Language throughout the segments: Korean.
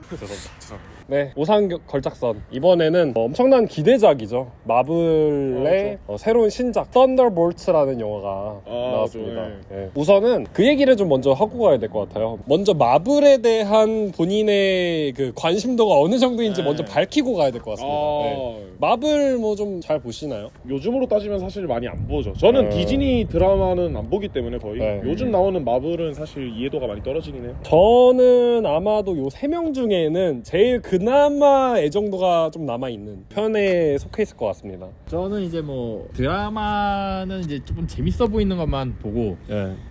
죄송합니다. 네, 우상 걸작선 이번에는 엄청난 기대작이죠. 마블의 새로운 신작 썬더볼츠라는 영화가 나왔습니다. 네. 우선은 그 얘기를 좀 먼저 하고 가야 될 것 같아요. 먼저 마블에 대한 본인의 그 관심도가 어느 정도인지 먼저 밝히고 가야 될 것 같습니다. 네. 마블 뭐 좀 잘 보시나요? 요즘으로 따지면 사실 많이 안 보죠. 저는 디즈니 드라마는 안 보기 때문에 거의 요즘 나오는 마블은 사실 이해도가 많이 떨어지긴 해요. 저는 아마도 요 3명 중에는 제일 그나마 애정도가 좀 남아있는 편에 속해 있을 것 같습니다. 저는 이제 뭐 드라마는 이제 조금 재밌어 보이는 것만 보고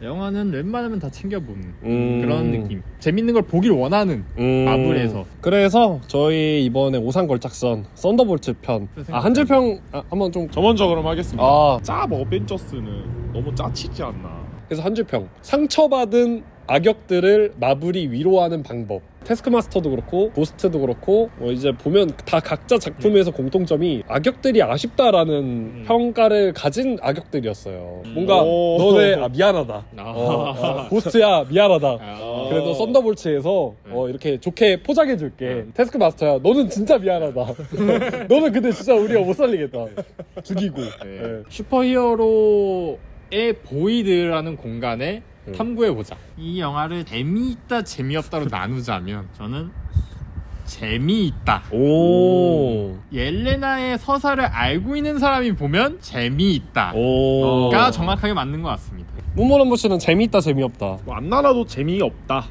영화는 웬만하면 다 챙겨보는 그런 느낌. 재밌는 걸 보길 원하는 마블에서. 그래서 저희 이번에 오상걸작선 썬더볼츠 편 한 줄 평 한번 좀 저 먼저 그럼 하겠습니다. 짭 어벤져스는 너무 짜치지 않나. 그래서 한 줄 평. 상처받은 악역들을 마블이 위로하는 방법. 태스크마스터도 그렇고 고스트도 그렇고 이제 보면 다 각자 작품에서 공통점이 악역들이 아쉽다라는 평가를 가진 악역들이었어요. 뭔가 너네 미안하다. 고스트야 미안하다. 그래도 썬더볼츠에서 이렇게 좋게 포장해줄게. 태스크마스터야 너는 진짜 미안하다. 너는 근데 진짜 우리가 못 살리겠다. 죽이고. 슈퍼히어로의 보이드라는 공간에 탐구해보자. 이 영화를 재미있다 재미없다로 나누자면 저는 재미있다. 옐레나의 서사를 알고 있는 사람이 보면 재미있다가 정확하게 맞는 것 같습니다. 문모런보 씨는 재미있다 재미없다. 뭐 안 나눠도 재미없다.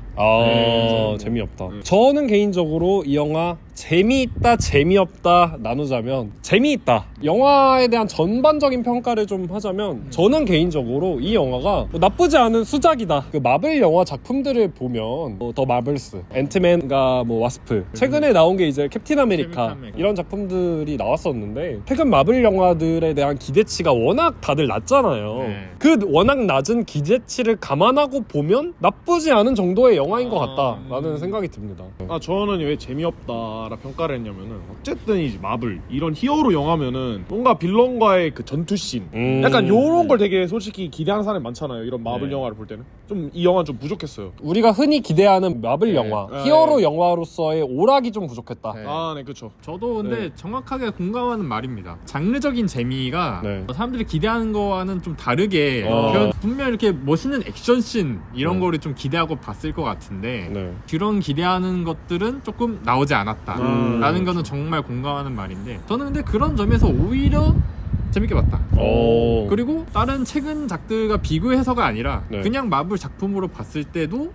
재미없다. 저는 개인적으로 이 영화 재미있다 재미없다 나누자면 재미있다. 영화에 대한 전반적인 평가를 좀 하자면 저는 개인적으로 이 영화가 뭐 나쁘지 않은 수작이다. 그 마블 영화 작품들을 보면 더 마블스, 앤트맨과 뭐 와스프, 최근에 나온 게 이제 캡틴 아메리카 이런 작품들이 나왔었는데 최근 마블 영화들에 대한 기대치가 워낙 다들 낮잖아요. 그 워낙 낮은 기대치를 감안하고 보면 나쁘지 않은 정도의 영화인 것 같다라는 생각이 듭니다. 저는 왜 재미없다라 평가를 했냐면은 어쨌든 이제 마블 이런 히어로 영화면은 뭔가 빌런과의 그 전투씬 약간 요런 걸 되게 솔직히 기대하는 사람이 많잖아요. 이런 마블 영화를 볼 때는 좀 이 영화는 좀 부족했어요. 우리가 흔히 기대하는 마블 영화 히어로 영화로서의 오락이 좀 부족했다. 네, 그렇죠. 저도 근데 정확하게 공감하는 말입니다. 장르적인 재미가 사람들이 기대하는 거와는 좀 다르게 분명 이렇게 멋있는 액션씬 이런 거를 좀 기대하고 봤을 것 같은데 그런 기대하는 것들은 조금 나오지 않았다 라는 거는 정말 공감하는 말인데 저는 근데 그런 점에서 오히려 재밌게 봤다. 그리고 다른 최근 작들과 비교해서가 아니라 그냥 마블 작품으로 봤을 때도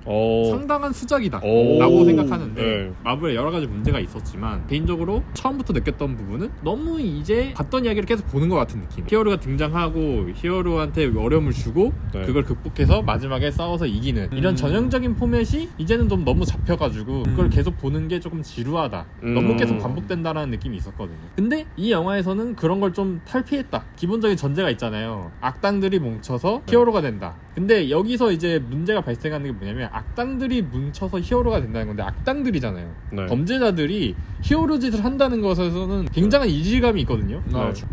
상당한 수작이다 라고 생각하는데 마블에 여러 가지 문제가 있었지만 개인적으로 처음부터 느꼈던 부분은 너무 이제 봤던 이야기를 계속 보는 것 같은 느낌. 히어로가 등장하고 히어로한테 어려움을 주고 그걸 극복해서 마지막에 싸워서 이기는 이런 전형적인 포맷이 이제는 좀 너무 잡혀가지고 그걸 계속 보는 게 조금 지루하다. 너무 계속 반복된다라는 느낌이 있었거든요. 근데 이 영화에서는 그런 걸 좀 탈피했다. 기본적인 전제가 있잖아요. 악당들이 뭉쳐서 히어로가 된다. 근데 여기서 이제 문제가 발생하는 게 뭐냐면 악당들이 뭉쳐서 히어로가 된다는 건데 악당들이잖아요. 범죄자들이 히어로 짓을 한다는 것에서는 굉장한 이질감이 있거든요.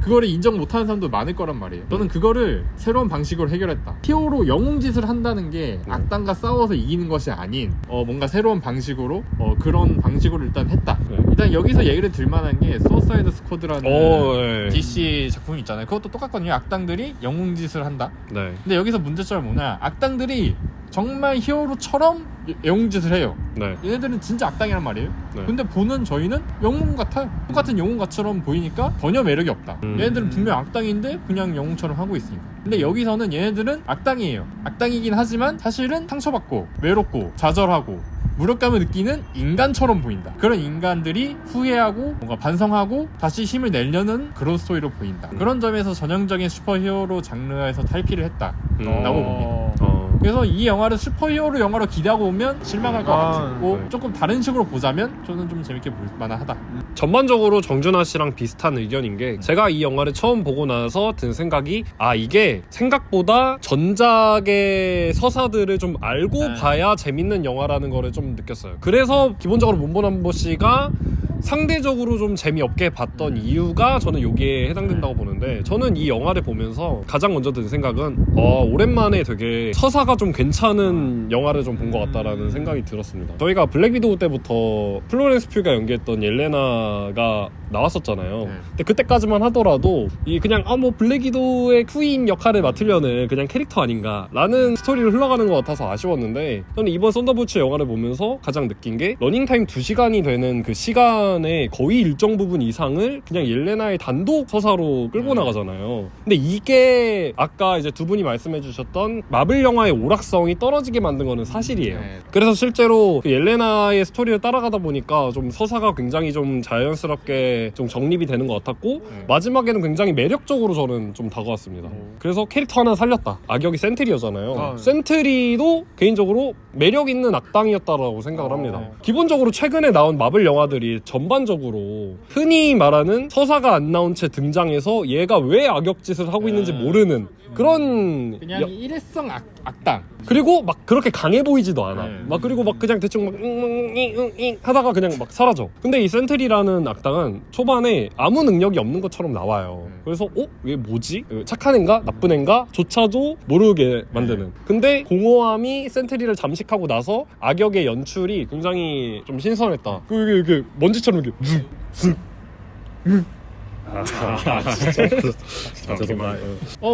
그거를 인정 못하는 사람도 많을 거란 말이에요. 저는 그거를 새로운 방식으로 해결했다. 히어로 영웅 짓을 한다는 게 악당과 싸워서 이기는 것이 아닌 뭔가 새로운 방식으로 그런 방식으로 일단 했다. 일단 여기서 얘기를 들만한 게 수어사이드 스쿼드라는 DC 작품이 있잖아요. 그것도 똑같거든요. 악당들이 영웅 짓을 한다. 근데 여기서 문제점은 뭐냐, 악당들이 정말 히어로처럼 영웅 짓을 해요. 얘네들은 진짜 악당이란 말이에요. 근데 보는 저희는 영웅 같아요. 똑같은 영웅같처럼 보이니까 전혀 매력이 없다. 얘네들은 분명 악당인데 그냥 영웅처럼 하고 있으니까. 근데 여기서는 얘네들은 악당이에요. 악당이긴 하지만 사실은 상처받고 외롭고 좌절하고 무력감을 느끼는 인간처럼 보인다. 그런 인간들이 후회하고 뭔가 반성하고 다시 힘을 내려는 그런 스토리로 보인다. 그런 점에서 전형적인 슈퍼히어로 장르에서 탈피를 했다라고 봅니다. 그래서 이 영화를 슈퍼히어로 영화로 기대하고 오면 실망할 것 같고 조금 다른 식으로 보자면 저는 좀 재밌게 볼 만하다. 전반적으로 정준하 씨랑 비슷한 의견인 게 제가 이 영화를 처음 보고 나서 든 생각이 이게 생각보다 전작의 서사들을 좀 알고 봐야 재밌는 영화라는 거를 좀 느꼈어요. 그래서 기본적으로 문보남보 씨가 상대적으로 좀 재미없게 봤던 이유가 저는 여기에 해당된다고 보는데, 저는 이 영화를 보면서 가장 먼저 든 생각은 오랜만에 되게 서사가 좀 괜찮은 영화를 좀 본 것 같다라는 생각이 들었습니다. 저희가 블랙 위도우 때부터 플로렌스 퓨가 연기했던 옐레나가 나왔었잖아요. 근데 그때까지만 하더라도 이 그냥 뭐 블랙 위도우의 후임 역할을 맡으려는 그냥 캐릭터 아닌가라는 스토리를 흘러가는 것 같아서 아쉬웠는데, 저는 이번 썬더볼츠 영화를 보면서 가장 느낀 게 러닝타임 2시간이 되는 그 시간의 거의 일정 부분 이상을 그냥 옐레나의 단독 서사로 끌고 나가잖아요. 근데 이게 아까 이제 두 분이 말씀해 주셨던 마블 영화의 오락성이 떨어지게 만든 거는 사실이에요. 그래서 실제로 그 옐레나의 스토리를 따라가다 보니까 좀 서사가 굉장히 좀 자연스럽게 좀 정립이 되는 것 같았고, 마지막에는 굉장히 매력적으로 저는 좀 다가왔습니다. 그래서 캐릭터 하나 살렸다. 악역이 센트리였잖아요. 센트리도 개인적으로 매력 있는 악당이었다라고 생각을 합니다. 기본적으로 최근에 나온 마블 영화들이 전반적으로 흔히 말하는 서사가 안 나온 채 등장해서 얘가 왜 악역짓을 하고 있는지 모르는 그런 그냥 일회성 악당. 그리고 막 그렇게 강해 보이지도 않아. 막 그리고 막 그냥 대충 막 하다가 그냥 막 사라져. 근데 이 센트리라는 악당은 초반에 아무 능력이 없는 것처럼 나와요. 그래서 얘 뭐지? 착한 앤가? 나쁜 앤가? 조차도 모르게 만드는. 근데 공허함이 센트리를 잠식하고 나서 악역의 연출이 굉장히 좀 신선했다. 이게 먼지처럼 이렇게 진짜 정말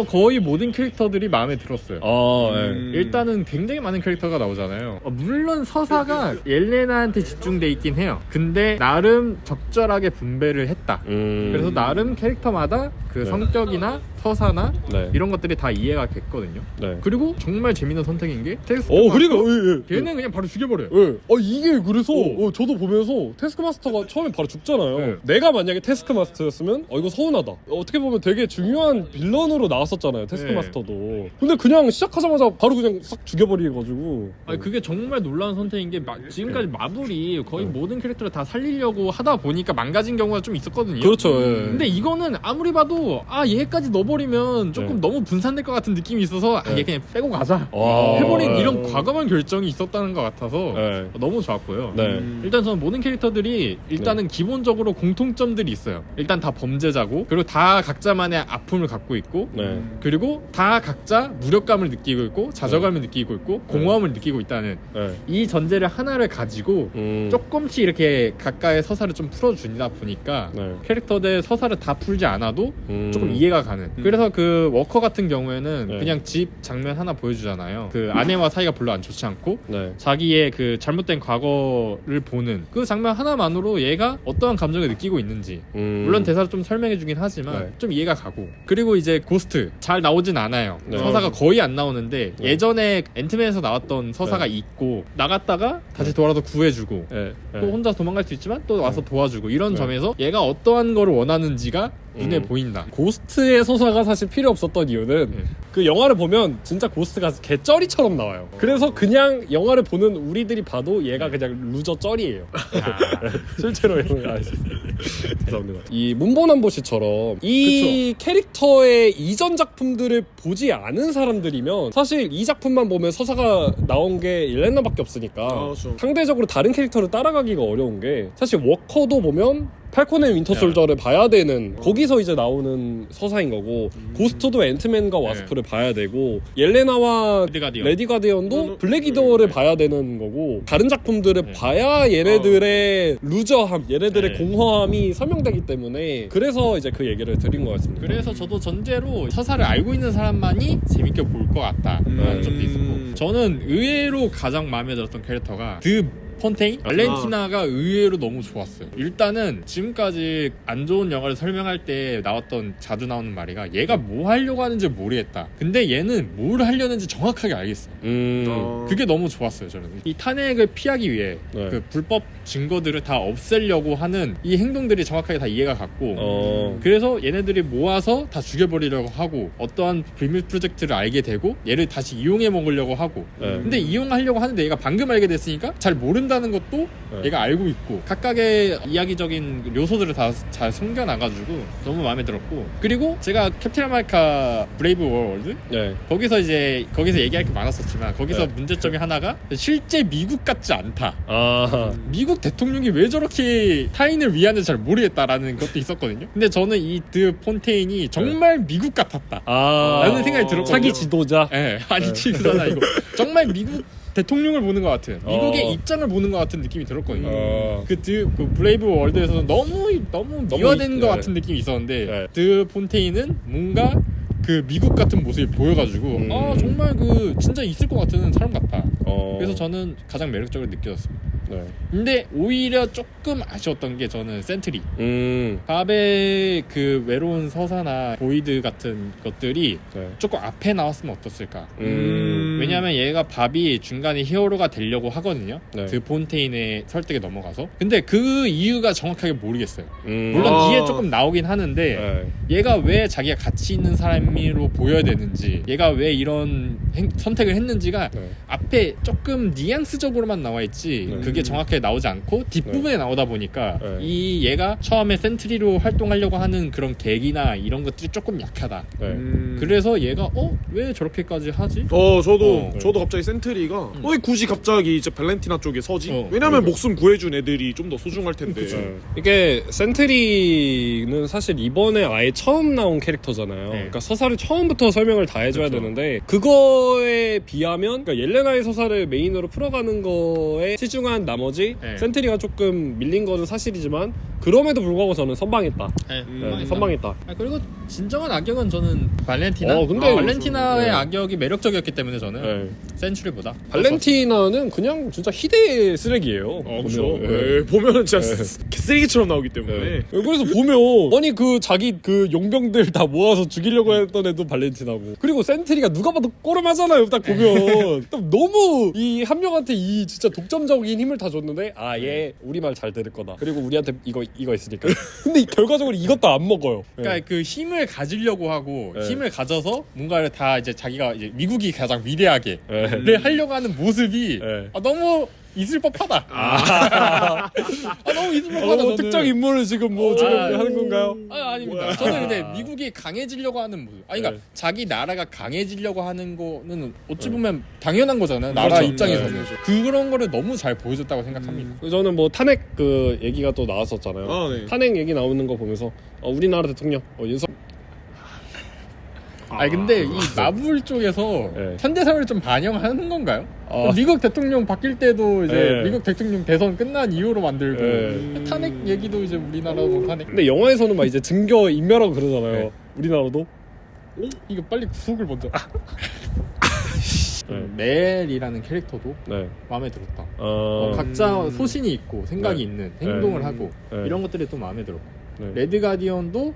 거의 모든 캐릭터들이 마음에 들었어요. 네. 일단은 굉장히 많은 캐릭터가 나오잖아요. 물론 서사가 옐레나한테 집중돼 있긴 해요. 근데 나름 적절하게 분배를 했다. 그래서 나름 캐릭터마다 그 성격이나 서사나 이런 것들이 다 이해가 됐거든요. 그리고 정말 재밌는 선택인 게 걔는 그냥 바로 죽여버려요. 이게 그래서 저도 보면서 태스크마스터가 처음에 바로 죽잖아요. 내가 만약에 태스크마스터였으면 이거 서운하다. 어떻게 보면 되게 중요한 빌런으로 나왔었잖아요, 태스크마스터도. 근데 그냥 시작하자마자 바로 그냥 싹 죽여버리가지고. 그게 정말 놀라운 선택인 게 지금까지 마블이 거의 모든 캐릭터를 다 살리려고 하다 보니까 망가진 경우가 좀 있었거든요. 그렇죠. 근데 이거는 아무리 봐도 얘까지 넣어버리면 조금 너무 분산될 것 같은 느낌이 있어서 얘 그냥 빼고 가자 해버린 이런 과감한 결정이 있었다는 것 같아서 너무 좋았고요. 일단 저는 모든 캐릭터들이 일단은 기본적으로 공통점들이 있어요. 일단 다 범죄자고, 그리고 다 각자만의 아픔을 갖고 있고, 그리고 다 각자 무력감을 느끼고 있고, 좌절감을 느끼고 있고, 공허함을 느끼고 있다는 이 전제를 하나를 가지고 조금씩 이렇게 각각의 서사를 좀 풀어주다 보니까 캐릭터들 서사를 다 풀지 않아도 조금 이해가 가는. 그래서 그 워커 같은 경우에는 그냥 집 장면 하나 보여주잖아요. 그 아내와 사이가 별로 안 좋지 않고 자기의 그 잘못된 과거를 보는 그 장면 하나만으로 얘가 어떠한 감정을 느끼고 있는지, 물론 대사를 좀 설명해주긴 하지만 좀 이해가 가고. 그리고 이제 고스트 잘 나오진 않아요. 서사가 거의 안 나오는데 예전에 앤트맨에서 나왔던 서사가 있고, 나갔다가 다시 돌아서 구해주고 또 혼자 도망갈 수 있지만 또 와서 도와주고, 이런 점에서 얘가 어떠한 거를 원하는지가 눈에 보인다. 고스트의 서사가 사실 필요 없었던 이유는 그 영화를 보면 진짜 고스트가 개쩌리처럼 나와요. 그래서 그냥 영화를 보는 우리들이 봐도 얘가 그냥 루저 쩌리예요. 실제로 죄송합니다. 이 문보남보시처럼 이 캐릭터의 이전 작품들을 보지 않은 사람들이면 사실 이 작품만 보면 서사가 나온 게 옐레나밖에 없으니까 상대적으로 다른 캐릭터를 따라가기가 어려운 게, 사실 워커도 보면 팔콘 앤 윈터 솔저를 봐야 되는, 거기서 이제 나오는 서사인 거고, 고스트도 앤트맨과 와스프를 봐야 되고, 옐레나와 레디 가디언도 블랙 위도우를 봐야 되는 거고, 다른 작품들을 봐야 얘네들의 루저함, 얘네들의 공허함이 설명되기 때문에, 그래서 이제 그 얘기를 드린 것 같습니다. 그래서 저도 전제로 서사를 알고 있는 사람만이 재밌게 볼 것 같다라는 점도 있었고, 저는 의외로 가장 마음에 들었던 캐릭터가 폰테인? 발렌티나가 의외로 너무 좋았어요. 일단은 지금까지 안 좋은 영화를 설명할 때 나왔던 자주 나오는 말이가, 얘가 뭐 하려고 하는지 모르겠다. 근데 얘는 뭘 하려는지 정확하게 알겠어. 그게 너무 좋았어요, 저는. 이 탄핵을 피하기 위해 그 불법 증거들을 다 없애려고 하는 이 행동들이 정확하게 다 이해가 갔고, 그래서 얘네들이 모아서 다 죽여버리려고 하고, 어떠한 비밀 프로젝트를 알게 되고 얘를 다시 이용해 먹으려고 하고, 근데 이용하려고 하는데 얘가 방금 알게 됐으니까 잘 모른다 모른다는 것도 얘가 알고 있고 각각의 이야기적인 요소들을 다 잘 숨겨놔가지고 너무 마음에 들었고, 그리고 제가 캡틴 아메리카 브레이브 월드 네. 거기서 얘기할 게 많았었지만 거기서 문제점이 하나가 실제 미국 같지 않다. 미국 대통령이 왜 저렇게 타인을 위하는지 잘 모르겠다라는 것도 있었거든요. 근데 저는 이 드 폰테인이 정말 미국 같았다 라는 생각이 들었거든요. 차기 지도자. 네, 아니 지도자나 이거 정말 미국 대통령을 보는 것 같은, 미국의 입장을 보는 것 같은 느낌이 들었거든요. 그 브레이브 월드에서는 너무 미화된 것 같은 느낌이 있었는데 드 폰테인은 뭔가 그 미국 같은 모습이 보여가지고 정말 그 진짜 있을 것 같은 사람 같다. 그래서 저는 가장 매력적으로 느껴졌습니다. 네. 근데 오히려 조금 아쉬웠던 게 저는 센트리. 밥의 그 외로운 서사나 보이드 같은 것들이 조금 앞에 나왔으면 어땠을까. 왜냐하면 얘가 밥이 중간에 히어로가 되려고 하거든요. 드 폰테인의 설득에 넘어가서. 근데 그 이유가 정확하게 모르겠어요. 물론 뒤에 조금 나오긴 하는데 얘가 왜 자기가 가치 있는 사람으로 보여야 되는지, 얘가 왜 이런 선택을 했는지가 앞에 조금 뉘앙스적으로만 나와 있지 그게 정확하게 나오지 않고 뒷부분에 나오다 보니까 이 얘가 처음에 센트리로 활동하려고 하는 그런 계기나 이런 것들이 조금 약하다. 그래서 얘가 왜 저렇게까지 하지? 저도 갑자기 센트리가 왜 굳이 갑자기 이제 발렌티나 쪽에 서지? 왜냐면 목숨 구해준 애들이 좀 더 소중할 텐데. 이게 센트리는 사실 이번에 아예 처음 나온 캐릭터잖아요. 그러니까 서사를 처음부터 설명을 다 해줘야 되는데 그거에 비하면 그러니까 옐레나의 서사를 메인으로 풀어가는 거에 치중한 나머지 센트리가 조금 밀린 거는 사실이지만 그럼에도 불구하고 저는 선방했다. 선방했다. 그리고 진정한 악역은 저는 발렌티나. 근데 발렌티나의 악역이 매력적이었기 때문에 저는 센츄리보다. 발렌티나는 그냥 진짜 희대의 쓰레기예요. 보면은 진짜 쓰레기처럼 나오기 때문에. 그래서 보면 아니 그 자기 그 용병들 다 모아서 죽이려고 했던 애도 발렌티나고, 그리고 센트리가 누가 봐도 꼬름하잖아요. 딱 보면 너무 이 한 명한테 이 진짜 독점적인 힘을 다 줬는데 얘 우리 말 잘 들을 거다. 그리고 우리한테 이거 있으니까. 근데 결과적으로 이것도 안 먹어요. 그러니까 그 힘을 가지려고 하고 힘을 가져서 뭔가를 다 이제 자기가 이제 미국이 가장 위대하게 하려고 하는 모습이 너무 있을 법하다. 너무 있을 법하다. 특정 인물을 지금 하는 건가요? 아닙니다. 저는 근데 미국이 강해지려고 하는 모습. 그러니까 자기 나라가 강해지려고 하는 거는 어찌 보면 당연한 거잖아요. 나라 입장에서는. 그런 거를 너무 잘 보여줬다고 생각합니다. 저는 탄핵 그 얘기가 또 나왔었잖아요. 탄핵 얘기 나오는 거 보면서 우리나라 대통령 윤석. 근데 이 마블 쪽에서 현대사회를 좀 반영하는 건가요? 미국 대통령 바뀔 때도 이제 미국 대통령 대선 끝난 이후로 만들고 탄핵 얘기도 이제 우리나라도 탄핵. 근데 영화에서는 막 이제 증거 인멸하고 그러잖아요. 우리나라도. 이거 빨리 구속을 먼저. 멜이라는 캐릭터도 마음에 들었다. 각자 소신이 있고 생각이 있는 행동을 하고 이런 것들이 또 마음에 들었고. 레드 가디언도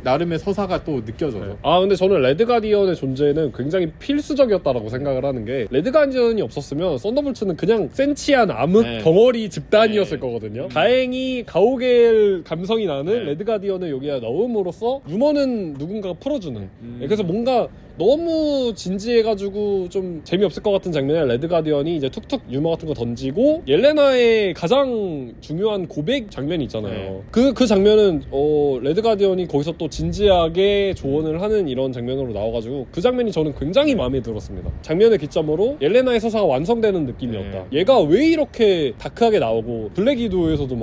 나름의 서사가 또 느껴져서. 근데 저는 레드 가디언의 존재는 굉장히 필수적이었다라고 생각을 하는 게, 레드 가디언이 없었으면 썬더볼츠는 그냥 센치한 암흑 덩어리 집단이었을 거거든요. 다행히 가오갤 감성이 나는 레드 가디언을 여기에 넣음으로써 유머는 누군가가 풀어주는. 그래서 뭔가 너무 진지해가지고 좀 재미없을 것 같은 장면에 레드 가디언이 이제 툭툭 유머 같은 거 던지고, 옐레나의 가장 중요한 고백 장면이 있잖아요. 그 장면은 레드 가디언이 거기서 또 진지하게 조언을 하는 이런 장면으로 나와가지고 그 장면이 저는 굉장히 마음에 들었습니다. 장면을 기점으로 옐레나의 서사가 완성되는 느낌이었다. 얘가 왜 이렇게 다크하게 나오고 블랙 위도우에서도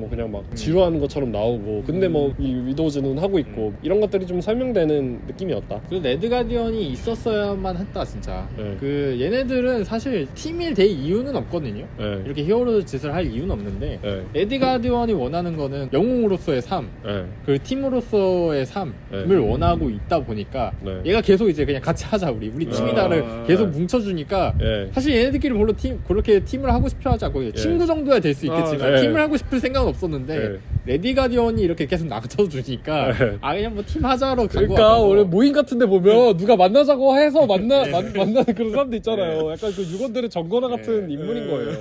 그냥 지루하는 것처럼 나오고, 근데 이 위도우즈는 하고 있고, 이런 것들이 좀 설명되는 느낌이었다. 그 레드 가디언이 있었어야만 했다 진짜. 그 얘네들은 사실 팀이 될 이유는 없거든요. 이렇게 히어로 짓을 할 이유는 없는데 레드 가디언이 원하는 거는 영웅으로서의 삶, 그 팀으로서의 삶을 원하고 있다 보니까 얘가 계속 이제 그냥 같이 하자 우리 팀이다를 계속 뭉쳐주니까 사실 얘네들끼리 별로 그렇게 팀을 하고 싶어 하지 않고 친구 정도야 될 수 있겠지만 팀을 하고 싶을 생각은 없었는데 레디 가디언이 이렇게 계속 나눠주니까 네. 아 그냥 뭐 팀 하자로 그러니까 원래 모임 같은데 보면 누가 만나자고 해서 만나는 그런 사람도 있잖아요. 약간 그 유건들의 정거나 같은 인물인 거예요.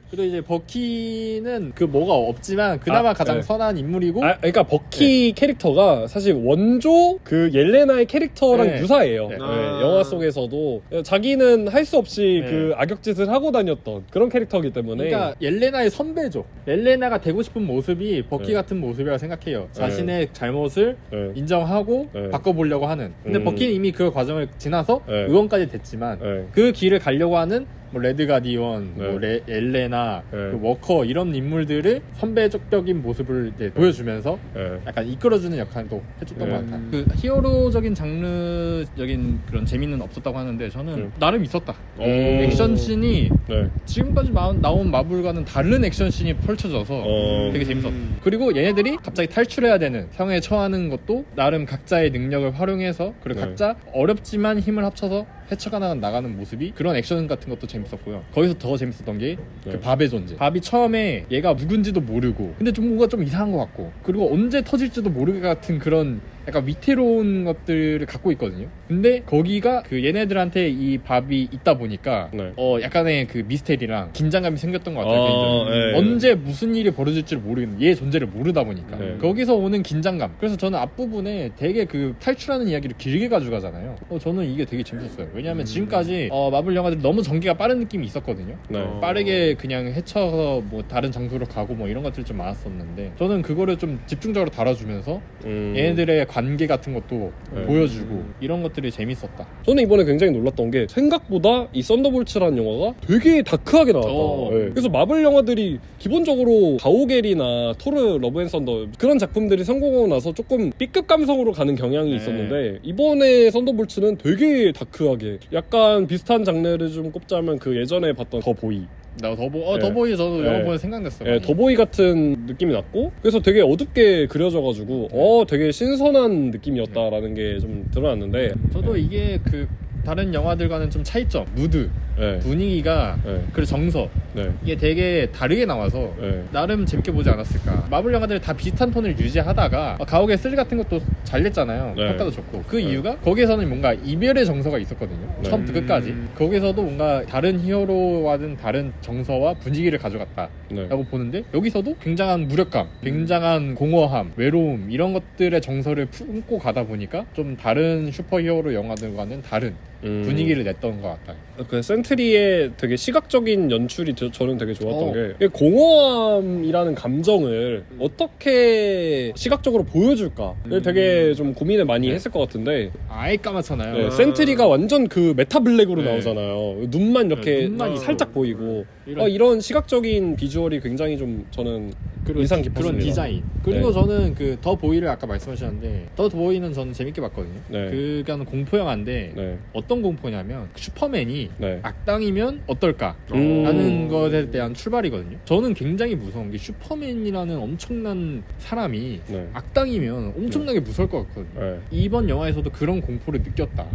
그리고 이제 버키는 그 뭐가 없지만 그나마 가장 네. 선한 인물이고 그러니까 버키 캐릭터가 사실 원조 그 옐레나의 캐릭터랑 네. 유사해요. 네. 네, 영화 속에서도 자기는 할 수 없이 네. 그 악역짓을 하고 다녔던 그런 캐릭터이기 때문에 그러니까 옐레나의 선배죠. 옐레나가 되고 싶은 모습이 버키 네. 같은 모습이라고 생각해요. 자신의 잘못을 네. 인정하고 네. 바꿔보려고 하는. 근데 버키는 이미 그 과정을 지나서 네. 의원까지 됐지만 네. 그 길을 가려고 하는 뭐 레드 가디언, 네. 뭐 옐레나, 네. 그 워커 이런 인물들을 선배적인 모습을 이제 보여주면서 네. 약간 이끌어주는 역할도 해줬던 네. 것 같아요. 그 히어로적인 장르적인 그런 재미는 없었다고 하는데 저는 나름 있었다. 액션씬이 네. 지금까지 나온 마블과는 다른 액션씬이 펼쳐져서 되게 재밌었다. 그리고 얘네들이 갑자기 탈출해야 되는 상황에 처하는 것도 나름 각자의 능력을 활용해서 그리고 네. 각자 어렵지만 힘을 합쳐서 헤쳐가 나가는 모습이 그런 액션 같은 것도 재밌었고요. 거기서 더 재밌었던 게 그 네. 밥의 존재. 밥이 처음에 얘가 누군지도 모르고 근데 좀 뭔가 좀 이상한 것 같고 그리고 언제 터질지도 모르게 같은 그런 약간 위태로운 것들을 갖고 있거든요. 근데 거기가 그 얘네들한테 이 밥이 있다 보니까 네. 약간의 그 미스테리랑 긴장감이 생겼던 것 같아요. 개인적으로. 네. 언제 무슨 일이 벌어질지를 모르겠는 얘 존재를 모르다 보니까 네. 거기서 오는 긴장감. 그래서 저는 앞부분에 되게 그 탈출하는 이야기를 길게 가져가잖아요. 저는 이게 되게 재밌었어요. 왜냐하면 지금까지 마블 영화들이 너무 전개가 빠른 느낌이 있었거든요. 네. 빠르게 그냥 헤쳐서 뭐 다른 장소로 가고 뭐 이런 것들이 좀 많았었는데 저는 그거를 좀 집중적으로 다뤄주면서 얘네들의 관계 같은 것도 네. 보여주고 이런 것들이 재밌었다. 저는 이번에 굉장히 놀랐던 게 생각보다 이 썬더볼츠라는 영화가 되게 다크하게 나왔다. 네. 그래서 마블 영화들이 기본적으로 가오갤이나 토르 러브 앤 썬더 그런 작품들이 성공하고 나서 조금 B급 감성으로 가는 경향이 네. 있었는데 이번에 썬더볼츠는 되게 다크하게 약간 비슷한 장르를 좀 꼽자면 그 예전에 봤던 더 보이. 나 네. 더보이 저도 영화 네. 보면 생각났어요. 네, 더보이 같은 느낌이 났고 그래서 되게 어둡게 그려져가지고 되게 신선한 느낌이었다라는 게 좀 드러났는데 저도 이게 그 다른 영화들과는 좀 차이점, 무드, 네. 분위기가 네. 그리고 정서 네. 이게 되게 다르게 나와서 네. 나름 재밌게 보지 않았을까. 마블 영화들 다 비슷한 톤을 유지하다가 가오갤 3 같은 것도 잘 냈잖아요. 네. 평가도 좋고 그 이유가 거기에서는 뭔가 이별의 정서가 있었거든요. 네. 처음부터 끝까지 거기서도 뭔가 다른 히어로와는 다른 정서와 분위기를 가져갔다 네. 라고 보는데 여기서도 굉장한 무력감, 굉장한 공허함, 외로움 이런 것들의 정서를 품고 가다 보니까 좀 다른 슈퍼히어로 영화들과는 다른 분위기를 냈던 것 같아요. 그 센트리의 되게 시각적인 연출이 저는 되게 좋았던 어. 게 공허함이라는 감정을 어떻게 시각적으로 보여줄까를 되게 좀 고민을 많이 했을 것 같은데 아예 까맣잖아요. 네, 센트리가 완전 그 메타 블랙으로 네. 나오잖아요. 눈만 이렇게 네, 눈만 살짝 보이고 이런- 이런 시각적인 비주얼이 굉장히 좀 저는 인상 깊었습니다. 그런 디자인. 그리고 네. 저는 그 더 보이를 아까 말씀하셨는데 더 보이는 저는 재밌게 봤거든요. 네. 그거는 공포 영화인데 네. 어떤 공포냐면 슈퍼맨이 네. 악당이면 어떨까 음. 라는 것에 대한 출발이거든요. 저는 굉장히 무서운 게 슈퍼맨이라는 엄청난 사람이 네. 악당이면 엄청나게 무서울 것 같거든요. 네. 이번 영화에서도 그런 공포를 느꼈다.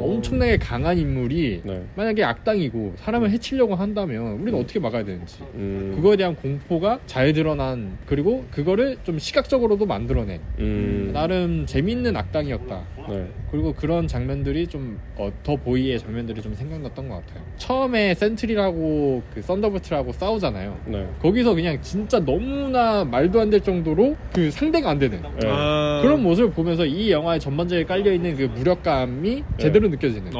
엄청나게 강한 인물이 네. 만약에 악당이고 사람을 해치려고 한다면 우리는 어떻게 막아야 되는지 그거에 대한 공포가 잘 드러난 그리고 그거를 좀 시각적으로도 만들어낸 나름 재밌는 악당이었다. 네. 그리고 그런 장면들이 좀 더 보이의 장면들이 좀 생각났던 것 같아요. 처음에 센트리라고 그 썬더볼트라고 싸우잖아요. 네. 거기서 그냥 진짜 너무나 말도 안 될 정도로 그 상대가 안 되는 네. 그런 모습을 보면서 이 영화에 전반적에 깔려있는 그 무력감이 제대로 느껴지는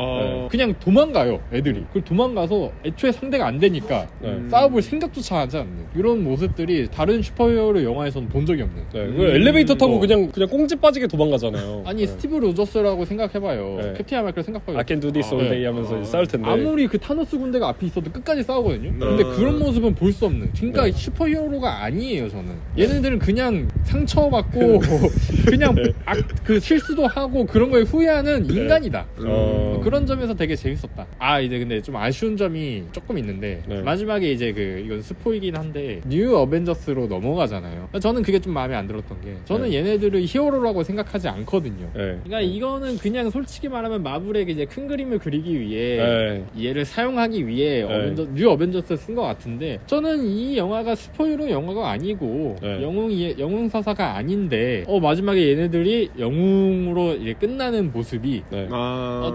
그냥 도망가요 애들이. 그리고 도망가서 애초에 상대가 안 되니까 네. 싸워볼 생각조차 하지 않는 이런 모습들이 다른 슈퍼히어로 영화에서는 본 적이 없는 네. 그 엘리베이터 타고 그냥 꽁지 빠지게 도망가잖아요. 아니 네. 스티브 로저스라고 생각해봐요. 네. 캡틴 아메리카 생각해봐요. I can do this all 네. day 하면서 싸울 텐데. 아무리 그 타노스 군대가 앞에 있어도 끝까지 싸우거든요. 근데 그런 모습은 볼 수 없는. 그러니까 슈퍼히어로가 아니에요 저는. 얘네들은 그냥 상처받고 그냥 그 실수도 하고 그런 거에 후회하는 인간이다. 그런 점에서 되게 재밌었다. 이제 근데 좀 아쉬운 점이 조금 있는데 네. 마지막에 이제 이건 스포이긴 한데 뉴 어벤져스로 넘어가잖아요. 저는 그게 좀 마음에 안 들었던 게 저는 얘네들을 히어로라고 생각하지 않거든요. 네. 그러니까 이거는 그냥 솔직히 말하면 마블의 이제 큰 그림을 그리기 위해 네. 얘를 사용하기 위해 네. 뉴 어벤져스를 쓴 것 같은데 저는 이 영화가 슈퍼히어로 영화가 아니고 네. 영웅 사사가 아닌데 마지막에 얘네들이 영웅으로 이제 끝나는 모습이 네.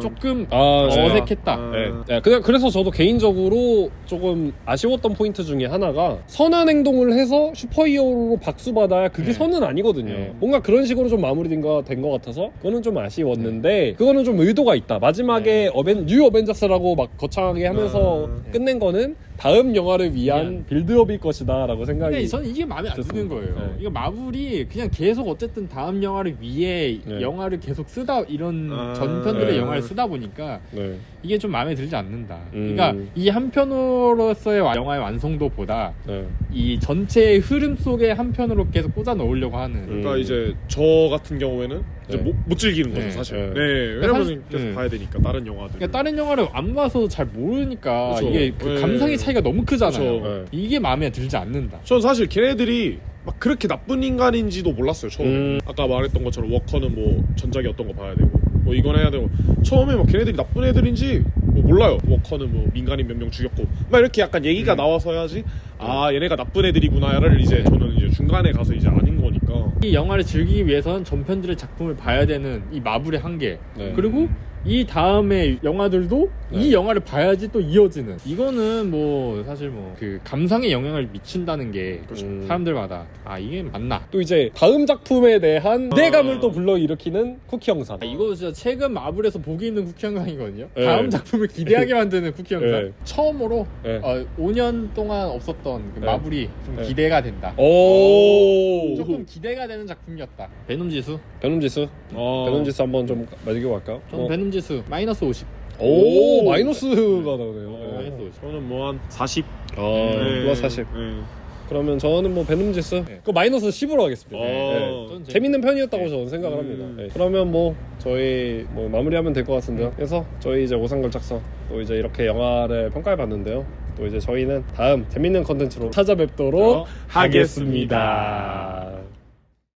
조금 네. 어색했다. 네. 그래서 저도 개인적으로 조금 아쉬웠던 포인트 중에 하나가 선한 행동을 해서 슈퍼히어로로 박수받아야 그게 네. 선은 아니거든요. 네. 뭔가 그런 식으로 좀 마무리된 것 같아서 그거는 좀 아쉬웠는데 그거는 좀 의도가 있다. 마지막에 뉴 어벤져스라고 막 거창하게 하면서 끝낸 거는 다음 영화를 위한 빌드업일 것이다 라고 생각이 근데 저는 이게 마음에 안 드는 거예요. 네. 이거 마블이 그냥 계속 어쨌든 다음 영화를 위해 네. 영화를 계속 쓰다 이런 전편들의 네. 영화를 쓰다 보니까 네. 이게 좀 마음에 들지 않는다. 그러니까 이 한 편으로서의 영화의 완성도보다 네. 이 전체의 흐름 속에 한 편으로 계속 꽂아 넣으려고 하는. 그러니까 이제 저 같은 경우에는 이제 네. 못 즐기는 거죠 네. 사실. 네. 네. 왜냐면 사실- 계속 네. 봐야 되니까 다른 영화들. 그러니까 다른 영화를 안 봐서 잘 모르니까 그쵸. 이게 그 네. 감상의 차이가 너무 크잖아요. 그쵸. 네. 이게 마음에 들지 않는다. 전 사실 걔네들이 막 그렇게 나쁜 인간인지도 몰랐어요 처음에. 아까 말했던 것처럼 워커는 뭐 전작이 어떤 거 봐야 되고 뭐 이건 해야 되고 처음에 막 걔네들이 나쁜 애들인지 뭐 몰라요. 워커는 뭐 민간인 몇 명 죽였고 막 이렇게 약간 얘기가 나와서야지 아 얘네가 나쁜 애들이구나를 이제 저는 이제 중간에 가서 이제 아는 거니까. 이 영화를 즐기기 위해서는 전편들의 작품을 봐야 되는 이 마블의 한계. 네. 그리고 이 다음에 영화들도 이 영화를 봐야지 또 이어지는. 이거는 뭐 사실 뭐 그 감상에 영향을 미친다는 게 사람들마다 이게 맞나? 또 이제 다음 작품에 대한 기대감을 또 불러일으키는 쿠키 영상. 이거 진짜 최근 마블에서 보기 있는 쿠키 영상이거든요. 네. 다음 작품을 기대하게 만드는 쿠키 영상. 네. 처음으로 네. 5년 동안 없었던 그 네. 마블이 좀 네. 기대가 된다. 오. 조금 기대가 되는 작품이었다. 베놈 지수? 베놈 지수 한번 좀 매기고 갈까요? 저는 베놈 지수 마이너스 50. 오 마이너스가 나오네요. 마이너스 50. 저는 뭐 한 40. 플러스 40. 네. 그러면 저는 뭐 베놈 지수 그 마이너스 10으로 하겠습니다. 저는 재밌는 편이었다고 저는 생각을 합니다. 네. 그러면 뭐 저희 뭐 마무리하면 될 것 같은데요. 그래서 저희 이제 오상걸작서 또 이제 이렇게 영화를 평가해 봤는데요. 또 이제 저희는 다음 재밌는 컨텐츠로 찾아뵙도록 하겠습니다.